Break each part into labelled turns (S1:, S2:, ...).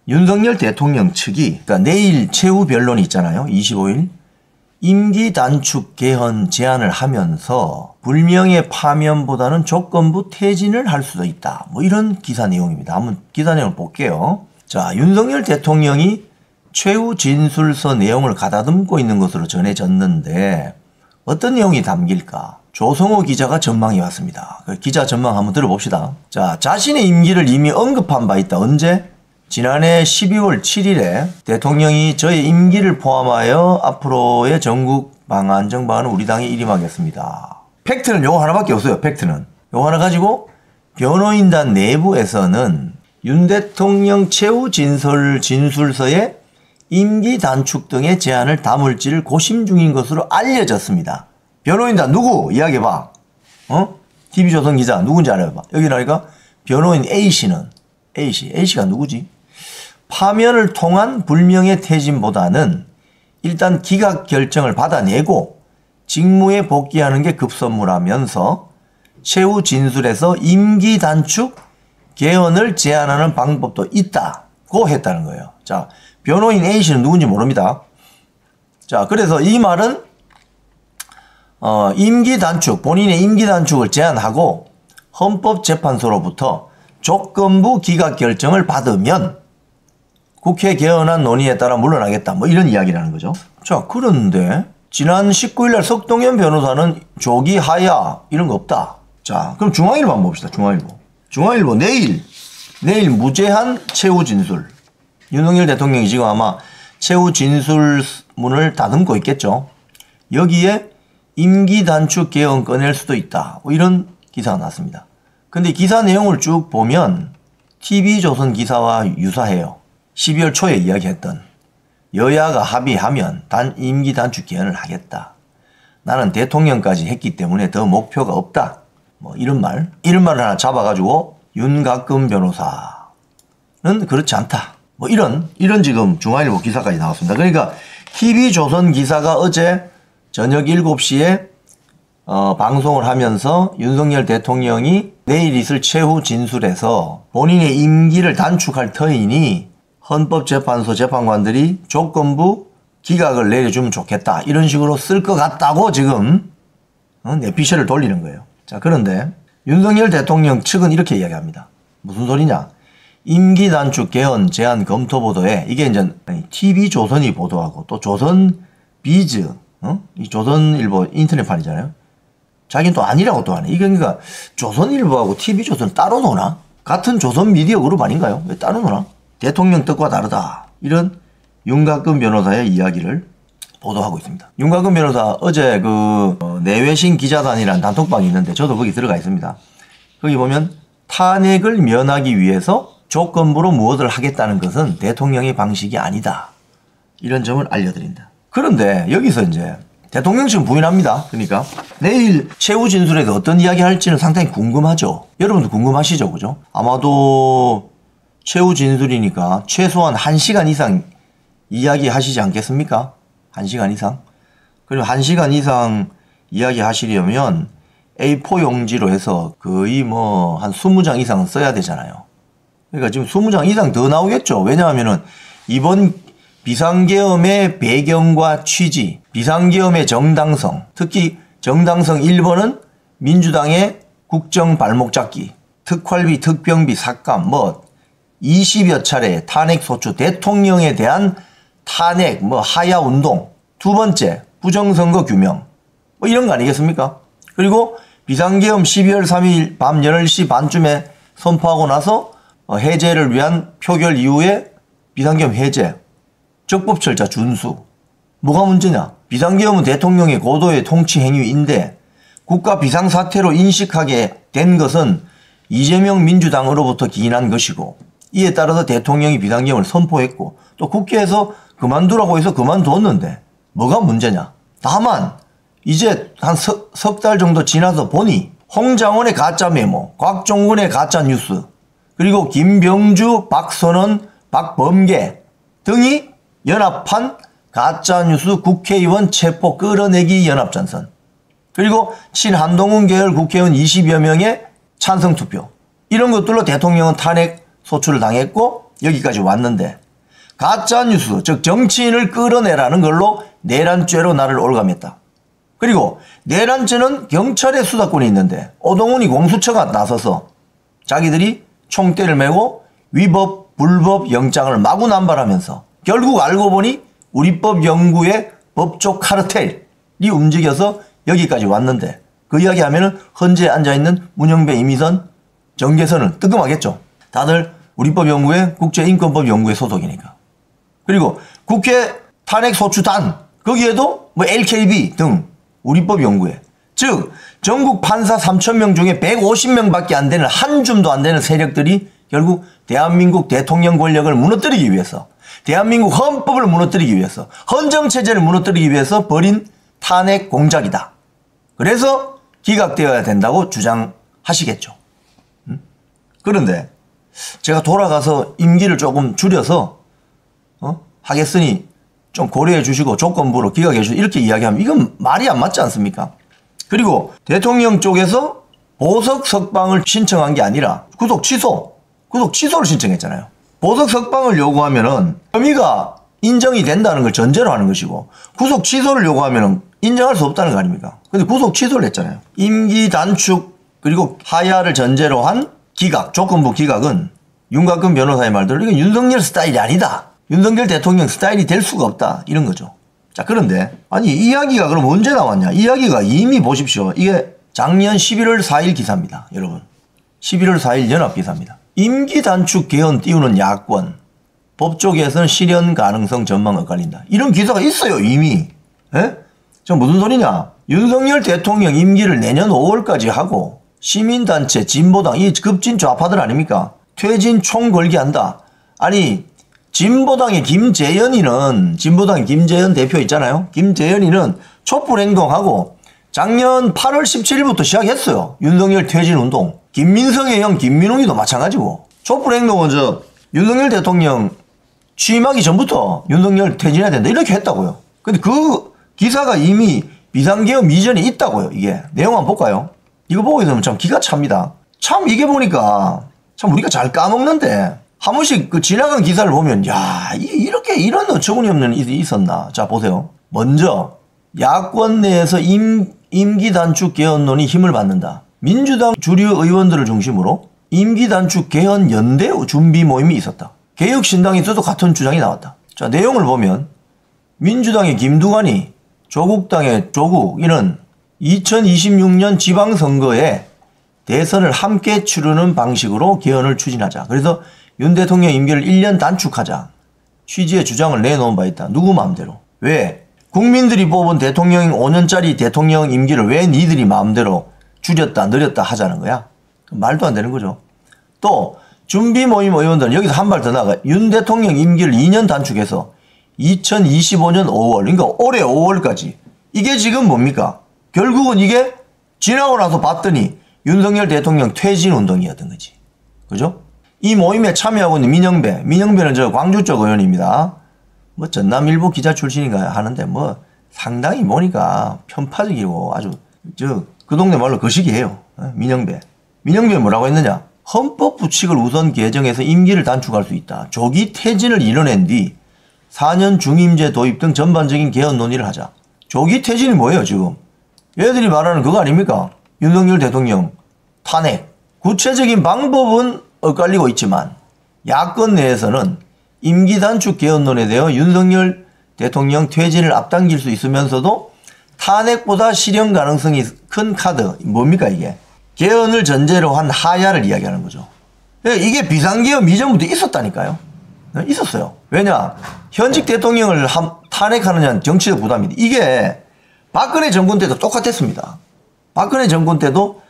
S1: 윤석열 대통령 측이 그러니까 내일 최후 변론이 있잖아요. 25일. 임기 단축 개헌 제안을 하면서 불명예 파면보다는 조건부 퇴진을 할 수도 있다. 뭐 이런 기사 내용입니다. 한번 기사 내용을 볼게요. 자, 윤석열 대통령이 최후 진술서 내용을 가다듬고 있는 것으로 전해졌는데 어떤 내용이 담길까? 조성호 기자가 전망해 왔습니다. 기자 전망 한번 들어봅시다. 자, 자신의 임기를 이미 언급한 바 있다. 언제? 지난해 12월 7일에 대통령이 저의 임기를 포함하여 앞으로의 전국 방안 정방은 우리 당이 일임하겠습니다. 팩트는 요거 하나밖에 없어요. 팩트는. 요거 하나 가지고 변호인단 내부에서는 윤 대통령 최후 진술서에 임기 단축 등의 제안을 담을지를 고심 중인 것으로 알려졌습니다. 변호인단 누구? 이야기해봐. TV조선 기자 누군지 알아봐. 여기 나니까 변호인 A씨는 A씨가 누구지? 파면을 통한 불명예 퇴진보다는 일단 기각 결정을 받아내고 직무에 복귀하는 게 급선무라면서 최후 진술에서 임기 단축 개헌을 제안하는 방법도 있다고 했다는 거예요. 자, 변호인 A씨는 누군지 모릅니다. 자, 그래서 이 말은 임기 단축, 본인의 임기 단축을 제안하고 헌법재판소로부터 조건부 기각 결정을 받으면 국회 개헌안 논의에 따라 물러나겠다. 뭐 이런 이야기라는 거죠. 자, 그런데 지난 19일 날 석동현 변호사는 조기 하야 이런 거 없다. 자, 그럼 중앙일보 한번 봅시다. 중앙일보 내일 무제한 최후 진술. 윤석열 대통령이 지금 아마 최후 진술문을 다듬고 있겠죠. 여기에 임기 단축 개헌 꺼낼 수도 있다. 뭐 이런 기사가 났습니다. 근데 기사 내용을 쭉 보면 TV조선 기사와 유사해요. 12월 초에 이야기했던 여야가 합의하면 임기 단축 개헌을 하겠다. 나는 대통령까지 했기 때문에 더 목표가 없다. 뭐 이런 말을 하나 잡아가지고 윤곽금 변호사는 그렇지 않다. 뭐 이런 지금 중앙일보 기사까지 나왔습니다. 그러니까 TV조선 기사가 어제 저녁 7시에 방송을 하면서 윤석열 대통령이 내일 있을 최후 진술에서 본인의 임기를 단축할 터이니 헌법재판소 재판관들이 조건부 기각을 내려주면 좋겠다. 이런 식으로 쓸 것 같다고 지금 내피셜을 돌리는 거예요. 자, 그런데 윤석열 대통령 측은 이렇게 이야기합니다. 무슨 소리냐? 임기 단축 개헌 제안 검토 보도에 이게 이제 TV조선이 보도하고 또 조선비즈, 이 조선일보 인터넷판이잖아요. 자기는 또 아니라고 또 하네. 이게 그러니까 조선일보하고 TV조선 따로 노나? 같은 조선 미디어 그룹 아닌가요? 왜 따로 노나? 대통령 뜻과 다르다. 이런 윤곽금 변호사의 이야기를 보도하고 있습니다. 윤곽금 변호사 어제 내외신 기자단이라는 단톡방이 있는데 저도 거기 들어가 있습니다. 거기 보면 탄핵을 면하기 위해서 조건부로 무엇을 하겠다는 것은 대통령의 방식이 아니다. 이런 점을 알려드린다. 그런데 여기서 이제 대통령 지금 부인합니다. 그러니까 내일 최후 진술에서 어떤 이야기 할지는 상당히 궁금하죠. 여러분도 궁금하시죠? 그죠? 아마도 최후 진술이니까 최소한 1시간 이상 이야기하시지 않겠습니까? 1시간 이상? 그리고 1시간 이상 이야기하시려면 A4 용지로 해서 거의 뭐 한 20장 이상은 써야 되잖아요. 그러니까 지금 20장 이상 더 나오겠죠. 왜냐하면은 이번 비상계엄의 배경과 취지, 비상계엄의 정당성, 특히 정당성 1번은 민주당의 국정 발목 잡기, 특활비, 특병비, 삭감, 20여 차례 탄핵 소추, 대통령에 대한 탄핵, 하야 운동, 두 번째, 부정선거 규명, 이런 거 아니겠습니까? 그리고 비상계엄 12월 3일 밤 10시 반쯤에 선포하고 나서 해제를 위한 표결 이후에 비상계엄 해제, 적법절차 준수. 뭐가 문제냐? 비상계엄은 대통령의 고도의 통치 행위인데 국가 비상사태로 인식하게 된 것은 이재명 민주당으로부터 기인한 것이고 이에 따라서 대통령이 비상계엄을 선포했고 또 국회에서 그만두라고 해서 그만뒀는데 뭐가 문제냐? 다만 이제 한 석 달 정도 지나서 보니 홍장원의 가짜 메모, 곽종근의 가짜 뉴스, 그리고 김병주, 박선원, 박범계 등이 연합한 가짜뉴스 국회의원 체포 끌어내기 연합전선, 그리고 친한동훈 계열 국회의원 20여 명의 찬성투표, 이런 것들로 대통령은 탄핵 소추를 당했고 여기까지 왔는데 가짜뉴스, 즉 정치인을 끌어내라는 걸로 내란죄로 나를 올감했다. 그리고 내란죄는 경찰의 수사권이 있는데 오동훈이 공수처가 나서서 자기들이 총대를 메고 위법, 불법 영장을 마구 남발하면서 결국 알고 보니 우리법 연구의 법조 카르텔이 움직여서 여기까지 왔는데 그 이야기 하면은 헌재에 앉아있는 문영배, 이미선, 정계선은 뜨끔하겠죠. 다들 우리법 연구회, 국제인권법 연구회 소속이니까. 그리고 국회 탄핵소추단, 거기에도 뭐 LKB 등 우리법 연구회. 즉 전국 판사 3,000명 중에 150명밖에 안 되는, 한 줌도 안 되는 세력들이 결국 대한민국 대통령 권력을 무너뜨리기 위해서, 대한민국 헌법을 무너뜨리기 위해서, 헌정체제를 무너뜨리기 위해서 벌인 탄핵 공작이다. 그래서 기각되어야 된다고 주장하시겠죠. 그런데 제가 돌아가서 임기를 조금 줄여서 하겠으니 좀 고려해 주시고 조건부로 기각해 주시고 이렇게 이야기하면 이건 말이 안 맞지 않습니까? 그리고 대통령 쪽에서 보석 석방을 신청한 게 아니라 구속 취소를 신청했잖아요. 보석 석방을 요구하면은 혐의가 인정이 된다는 걸 전제로 하는 것이고, 구속 취소를 요구하면은 인정할 수 없다는 거 아닙니까? 근데 구속 취소를 했잖아요. 임기 단축 그리고 하야를 전제로 한 기각, 조건부 기각은 윤곽근 변호사의 말대로 이건 윤석열 스타일이 아니다. 윤석열 대통령 스타일이 될 수가 없다. 이런 거죠. 자, 그런데 아니 이 이야기가 그럼 언제 나왔냐? 이 이야기가 이미 보십시오. 이게 작년 11월 4일 기사입니다. 여러분. 11월 4일 연합기사입니다. 임기 단축 개헌 띄우는 야권. 법조계에서는 실현 가능성 전망 엇갈린다. 이런 기사가 있어요. 이미. 에? 저 무슨 소리냐? 윤석열 대통령 임기를 내년 5월까지 하고 시민단체, 진보당, 이 급진 좌파들 아닙니까? 퇴진 총걸기 한다. 아니 진보당의 진보당의 김재현 대표 있잖아요. 김재현이는 촛불행동하고 작년 8월 17일부터 시작했어요. 윤석열 퇴진운동. 김민성의 형 김민웅이도 마찬가지고. 촛불행동은 윤석열 대통령 취임하기 전부터 윤석열 퇴진해야 된다 이렇게 했다고요. 근데 그 기사가 이미 비상계엄 이전에 있다고요. 이게 내용 한번 볼까요? 이거 보고 있으면 참 기가 찹니다. 참 이게 보니까 참 우리가 잘 까먹는데 한 번씩 그 지나간 기사를 보면 야 이렇게 이런 어처구니 없는 일이 있었나. 자 보세요. 먼저 야권 내에서 임기 단축 개헌론이 힘을 받는다. 민주당 주류 의원들을 중심으로 임기 단축 개헌 연대 준비 모임이 있었다. 개혁신당에서도 같은 주장이 나왔다. 자 내용을 보면 민주당의 김두관이 조국당의 조국 이는 2026년 지방선거에 대선을 함께 치르는 방식으로 개헌을 추진하자. 그래서 윤 대통령 임기를 1년 단축하자. 취지의 주장을 내놓은 바 있다. 누구 마음대로. 왜? 국민들이 뽑은 대통령 5년짜리 대통령 임기를 왜 니들이 마음대로 줄였다 늘렸다 하자는 거야. 말도 안 되는 거죠. 또 준비 모임 의원들은 여기서 한 발 더 나가. 윤 대통령 임기를 2년 단축해서 2025년 5월 그러니까 올해 5월까지. 이게 지금 뭡니까? 결국은 이게 지나고 나서 봤더니 윤석열 대통령 퇴진 운동이었던 거지. 그죠? 이 모임에 참여하고 있는 민영배는 저 광주 쪽 의원입니다. 뭐 전남일보 기자 출신인가 하는데 뭐 상당히 보니까 편파적이고 아주 그 동네 말로 거시기해요. 민영배 뭐라고 했느냐? 헌법 부칙을 우선 개정해서 임기를 단축할 수 있다. 조기 퇴진을 이뤄낸 뒤 4년 중임제 도입 등 전반적인 개헌 논의를 하자. 조기 퇴진이 뭐예요 지금? 얘들이 말하는 그거 아닙니까? 윤석열 대통령 탄핵. 구체적인 방법은 엇갈리고 있지만 야권 내에서는 임기 단축 개헌론에 대해 윤석열 대통령 퇴진을 앞당길 수 있으면서도 탄핵보다 실현 가능성이 큰 카드. 뭡니까 이게? 개헌을 전제로 한 하야를 이야기하는 거죠. 이게 비상계엄 이전부터 있었다니까요. 있었어요. 왜냐? 현직 대통령을 탄핵하느냐는 정치적 부담인데 이게 박근혜 정권 때도 똑같았습니다. 박근혜 정권 때도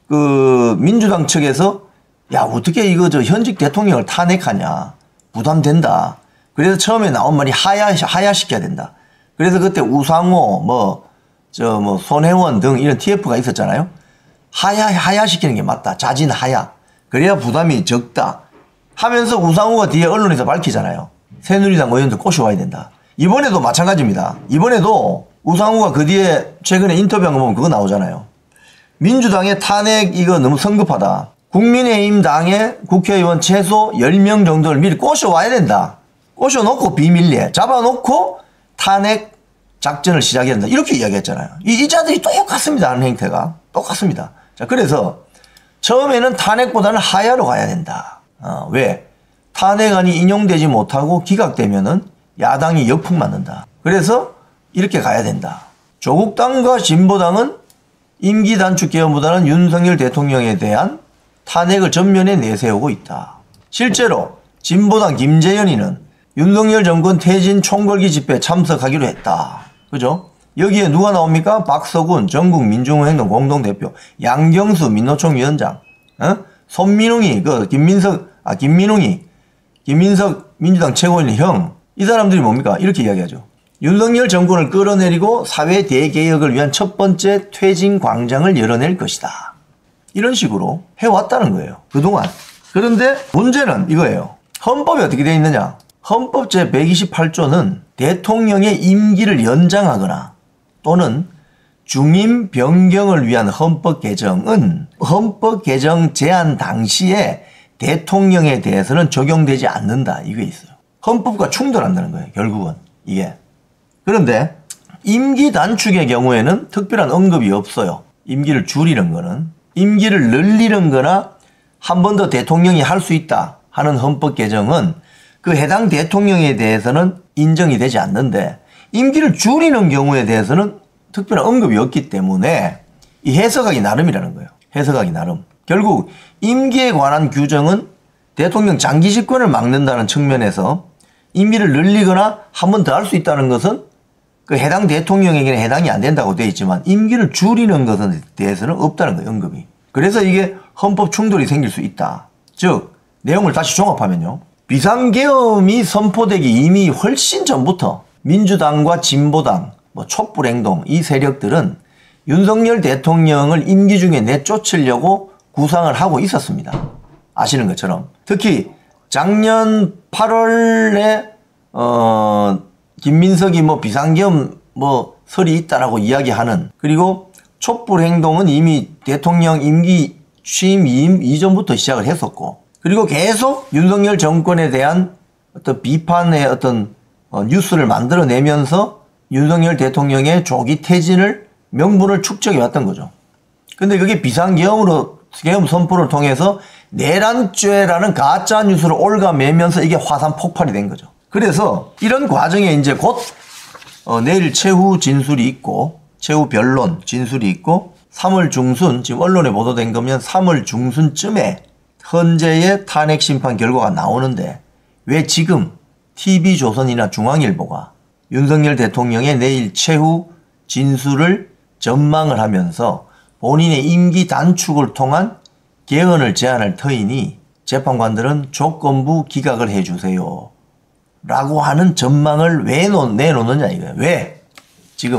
S1: 그 민주당 측에서 야 어떻게 이거 현직 대통령을 탄핵하냐. 부담된다. 그래서 처음에 나온 말이 하야시켜야 된다. 그래서 그때 우상호 손혜원 등 이런 TF가 있었잖아요. 하야시키는 게 맞다. 자진 하야. 그래야 부담이 적다. 하면서 우상호가 뒤에 언론에서 밝히잖아요. 새누리당 의원들 꼬셔와야 된다. 이번에도 마찬가지입니다. 이번에도 우상호가 그 뒤에 최근에 인터뷰한 거 보면 그거 나오잖아요. 민주당의 탄핵 이거 너무 성급하다. 국민의힘 당의 국회의원 최소 10명 정도를 미리 꼬셔와야 된다. 꼬셔놓고 비밀리에 잡아놓고 탄핵 작전을 시작해야 된다. 이렇게 이야기했잖아요. 이 자들이 똑같습니다. 하는 행태가. 똑같습니다. 자, 그래서 처음에는 탄핵보다는 하야로 가야 된다. 왜? 탄핵안이 인용되지 못하고 기각되면은 야당이 역풍 맞는다. 그래서 이렇게 가야 된다. 조국당과 진보당은 임기 단축 개헌보다는 윤석열 대통령에 대한 탄핵을 전면에 내세우고 있다. 실제로 진보당 김재현이는 윤석열 정권 퇴진 총궐기 집회에 참석하기로 했다. 그죠? 여기에 누가 나옵니까? 박서군 전국민중행동 공동대표, 양경수 민노총 위원장, 손민웅이 김민석 민주당 최고위원 형, 이 사람들이 뭡니까? 이렇게 이야기하죠. 윤석열 정권을 끌어내리고 사회 대개혁을 위한 첫 번째 퇴진 광장을 열어낼 것이다. 이런 식으로 해왔다는 거예요. 그동안. 그런데 문제는 이거예요. 헌법이 어떻게 되어 있느냐? 헌법 제128조는 대통령의 임기를 연장하거나 또는 중임 변경을 위한 헌법 개정은 헌법 개정 제안 당시에 대통령에 대해서는 적용되지 않는다. 이게 있어요. 헌법과 충돌한다는 거예요. 결국은 이게. 그런데 임기 단축의 경우에는 특별한 언급이 없어요. 임기를 줄이는 거는. 임기를 늘리는 거나 한 번 더 대통령이 할 수 있다 하는 헌법 개정은 그 해당 대통령에 대해서는 인정이 되지 않는데 임기를 줄이는 경우에 대해서는 특별한 언급이 없기 때문에 이 해석하기 나름이라는 거예요. 해석하기 나름. 결국 임기에 관한 규정은 대통령 장기 집권을 막는다는 측면에서 임기를 늘리거나 한 번 더 할 수 있다는 것은 그 해당 대통령에게는 해당이 안 된다고 되어 있지만 임기를 줄이는 것에 대해서는 없다는 거예요. 언급이. 그래서 이게 헌법 충돌이 생길 수 있다. 즉 내용을 다시 종합하면요. 비상계엄이 선포되기 이미 훨씬 전부터 민주당과 진보당, 촛불행동 이 세력들은 윤석열 대통령을 임기 중에 내쫓으려고 구상을 하고 있었습니다. 아시는 것처럼. 특히 작년 8월에 김민석이 비상계엄 설이 있다라고 이야기하는, 그리고 촛불행동은 이미 대통령 임기 취임 이전부터 시작을 했었고, 그리고 계속 윤석열 정권에 대한 어떤 비판의 어떤 뉴스를 만들어내면서 윤석열 대통령의 조기 퇴진을 명분을 축적해 왔던 거죠. 근데 그게 비상계엄 선포를 통해서 내란죄라는 가짜 뉴스를 올가매면서 이게 화산 폭발이 된 거죠. 그래서 이런 과정에 이제 곧 내일 최후 진술이 있고, 최후 변론 진술이 있고, 3월 중순, 지금 언론에 보도된 거면 3월 중순쯤에 헌재의 탄핵 심판 결과가 나오는데 왜 지금 TV조선이나 중앙일보가 윤석열 대통령의 내일 최후 진술을 전망을 하면서 본인의 임기 단축을 통한 개헌을 제안할 터이니 재판관들은 조건부 기각을 해주세요 라고 하는 전망을 왜 내놓느냐 이거예요. 왜? 지금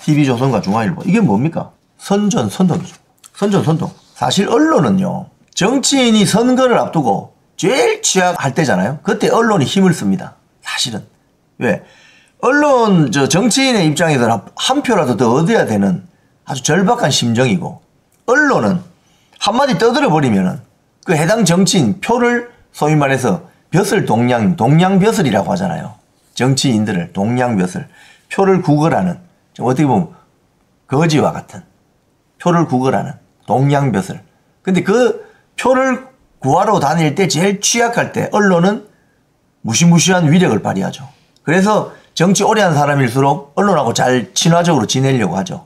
S1: TV조선과 중앙일보 이게 뭡니까? 선전선동이죠. 선전선동. 사실 언론은요, 정치인이 선거를 앞두고 제일 취약할 때잖아요. 그때 언론이 힘을 씁니다. 사실은. 왜? 언론, 정치인의 입장에서는 한 표라도 더 얻어야 되는 아주 절박한 심정이고, 언론은 한마디 떠들어버리면은 그 해당 정치인 표를 소위 말해서 벼슬 동양벼슬이라고 하잖아요. 정치인들을 동양벼슬. 표를 구걸하는, 어떻게 보면 거지와 같은 표를 구걸하는 동양벼슬. 근데 그 표를 구하러 다닐 때 제일 취약할 때 언론은 무시무시한 위력을 발휘하죠. 그래서 정치 오래 한 사람일수록 언론하고 잘 친화적으로 지내려고 하죠.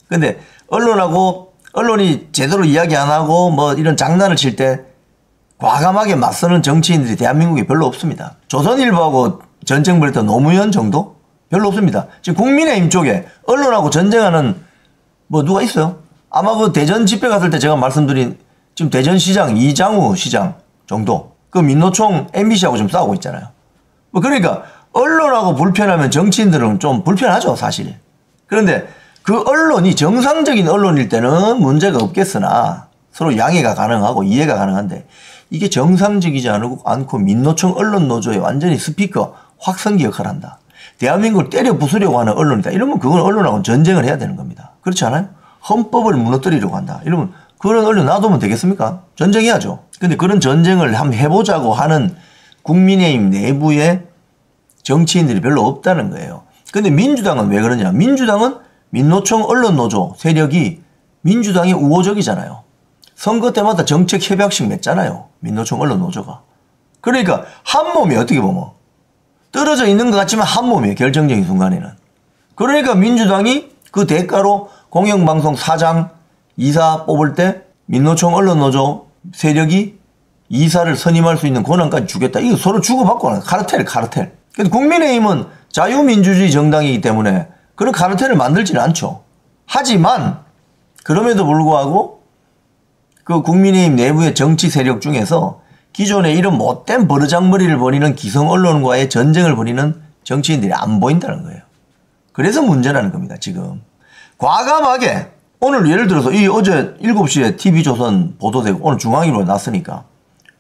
S1: 근데 언론이 제대로 이야기 안 하고 이런 장난을 칠 때 과감하게 맞서는 정치인들이 대한민국에 별로 없습니다. 조선일보하고 전쟁 벌였던 노무현 정도? 별로 없습니다. 지금 국민의힘 쪽에 언론하고 전쟁하는 누가 있어요? 아마 그 대전 집회 갔을 때 제가 말씀드린 지금 대전시장 이장우 시장 정도, 그 민노총 MBC하고 지금 싸우고 있잖아요. 그러니까 언론하고 불편하면 정치인들은 좀 불편하죠, 사실. 그런데 그 언론이 정상적인 언론일 때는 문제가 없겠으나 서로 양해가 가능하고 이해가 가능한데 이게 정상적이지 않고 민노총 언론노조에 완전히 스피커 확성기 역할을 한다. 대한민국을 때려 부수려고 하는 언론이다. 이러면 그건 언론하고 전쟁을 해야 되는 겁니다. 그렇지 않아요? 헌법을 무너뜨리려고 한다. 이러면 그런 언론 놔두면 되겠습니까? 전쟁해야죠. 근데 그런 전쟁을 한번 해보자고 하는 국민의힘 내부에 정치인들이 별로 없다는 거예요. 근데 민주당은 왜 그러냐? 민주당은 민노총 언론노조 세력이 민주당이 우호적이잖아요. 선거 때마다 정책 협약식 맺잖아요. 민노총 언론노조가. 그러니까 한 몸이 어떻게 보면 떨어져 있는 것 같지만 한 몸이에요. 결정적인 순간에는. 그러니까 민주당이 그 대가로 공영방송 사장, 이사 뽑을 때 민노총 언론노조 세력이 이사를 선임할 수 있는 권한까지 주겠다. 이거 서로 주고받고 하는 카르텔. 근데 국민의힘은 자유민주주의 정당이기 때문에 그런 카르텔을 만들지는 않죠. 하지만 그럼에도 불구하고 그 국민의힘 내부의 정치 세력 중에서 기존에 이런 못된 버르장머리를 벌이는 기성 언론과의 전쟁을 벌이는 정치인들이 안 보인다는 거예요. 그래서 문제라는 겁니다. 지금 과감하게 오늘 예를 들어서 이 어제 7시에 TV조선 보도되고 오늘 중앙일보에 났으니까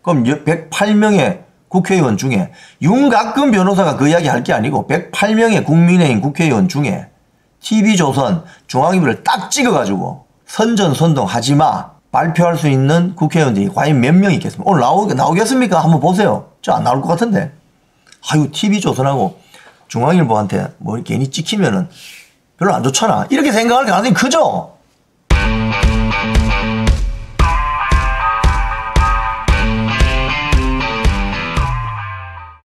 S1: 그럼 108명의 국회의원 중에 윤곽근 변호사가 그 이야기 할 게 아니고 108명의 국민의힘 국회의원 중에 TV조선 중앙일보를 딱 찍어가지고 선전선동하지 마 발표할 수 있는 국회의원들이 과연 몇 명 있겠습니까? 오늘 나오겠습니까? 한번 보세요. 저 안 나올 것 같은데. 아유 TV조선하고 중앙일보한테 뭐 괜히 찍히면은 별로 안 좋잖아. 이렇게 생각할 가능성이 크죠?